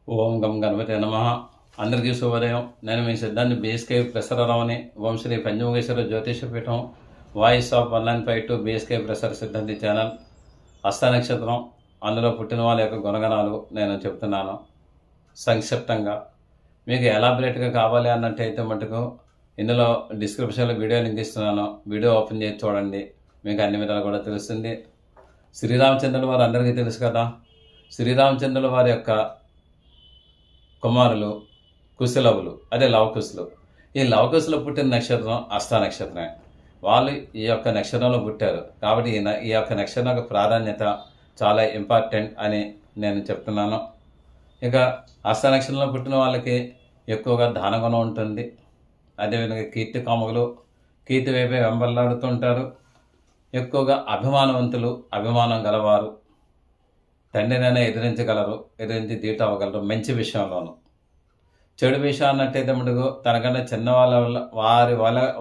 ఓం గం గణపతి నమః. అందరికీ శుభోదయం. నేను మీ సిద్ధాంతి బీఎస్కే ప్రసరరావుని. ఓం శ్రీ పంచముఖేశ్వర జ్యోతిష పీఠం, వాయిస్ ఆఫ్ 195 బీఎస్కే ప్రసర సిద్ధాంతి ఛానల్. హస్త నక్షత్రం, అందులో పుట్టిన వాళ్ళ యొక్క గుణగణాలు నేను చెప్తున్నాను సంక్షిప్తంగా. మీకు ఎలాబరేట్గా కావాలి అన్నట్టయితే మటుకు ఇందులో డిస్క్రిప్షన్లో వీడియో లింక్ ఇస్తున్నాను. వీడియో ఓపెన్ చేసి చూడండి, మీకు అన్ని విధాలు కూడా తెలుస్తుంది. శ్రీరామచంద్రుల వారు అందరికీ తెలుసు కదా. శ్రీరామచంద్రుల వారి యొక్క కుమారులు కుశలవులు, అదే లవకుశులు. ఈ లవకుశులు పుట్టిన నక్షత్రం హస్త నక్షత్రమే. వాళ్ళు ఈ యొక్క నక్షత్రంలో పుట్టారు కాబట్టి ఈ యొక్క నక్షత్రం యొక్క ప్రాధాన్యత చాలా ఇంపార్టెంట్ అని నేను చెప్తున్నాను. ఇక హస్త నక్షత్రంలో పుట్టిన వాళ్ళకి ఎక్కువగా దానగుణం ఉంటుంది. అదేవిధంగా కీర్తి కాముకులు, కీర్తి వైపే వెంబర్లాడుతుంటారు. ఎక్కువగా అభిమానవంతులు, అభిమానం గలవారు. తండ్రినైనా ఎదిరించగలరు, ఎదిరించి దీట అవ్వగలరు. మంచి విషయంలోనూ. చెడు విషయం అన్నట్టయితే మటుకు తనకన్నా చిన్న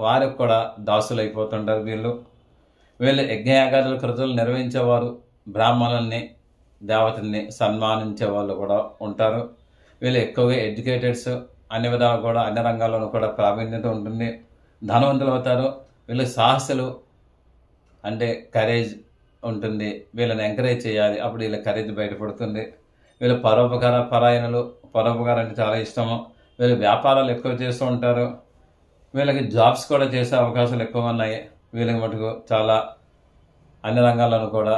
వారికి కూడా దాసులు అయిపోతుంటారు. వీళ్ళు యజ్ఞయాగాదుల కృతులు నిర్వహించేవారు. బ్రాహ్మణుల్ని, దేవతల్ని సన్మానించే వాళ్ళు కూడా ఉంటారు. వీళ్ళు ఎక్కువగా ఎడ్యుకేటెడ్స్. అన్ని విధాలు కూడా అన్ని రంగాల్లోనూ కూడా ప్రావీణ్యత ఉంటుంది. ధనవంతులు అవుతారు. వీళ్ళు సాహసులు, అంటే కరేజ్ ఉంటుంది. వీళ్ళని ఎంకరేజ్ చేయాలి, అప్పుడు వీళ్ళ కరేజ్ బయటపడుతుంది. వీళ్ళు పరోపకార పరాయణులు. పరోపకారం అంటే చాలా ఇష్టము. వీళ్ళు వ్యాపారాలు ఎక్కువ చేస్తూ ఉంటారు. వీళ్ళకి జాబ్స్ కూడా చేసే అవకాశాలు ఎక్కువగా ఉన్నాయి. వీళ్ళకి మటుకు చాలా అన్ని రంగాలను కూడా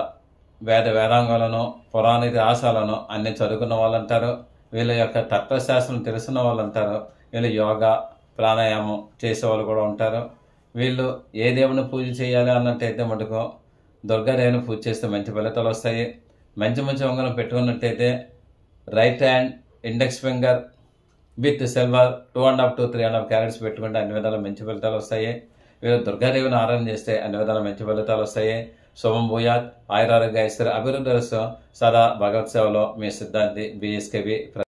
వేదాంగాలను, పురాణ ఇతిహాసాలను అన్ని చదువుకున్న వాళ్ళు అంటారు. వీళ్ళ యొక్క తత్వశాస్త్రం తెలుసున్న వాళ్ళు అంటారు. వీళ్ళు యోగా, ప్రాణాయామం చేసేవాళ్ళు కూడా ఉంటారు. వీళ్ళు ఏ దేవుని పూజ చేయాలి అన్నట్టయితే మటుకు దుర్గాదేవిని పూజ చేస్తే మంచి ఫలితాలు వస్తాయి. మంచి ఉంగరం పెట్టుకున్నట్టయితే right hand index finger with silver 2.5 to 3.5 carats పెట్టుకుంటే అన్ని విధాలు మంచి ఫలితాలు వస్తాయి. వీళ్ళు దుర్గాదేవిని ఆరాధన చేస్తే అన్ని విధాలు మంచి ఫలితాలు వస్తాయి. శుభం భూయాత్. ఆయురారోగ్య ఐశ్వర్య అభివృద్ధి సదా భగవత్ సేవలో మీ సిద్ధాంతి బీఎస్కేబీ.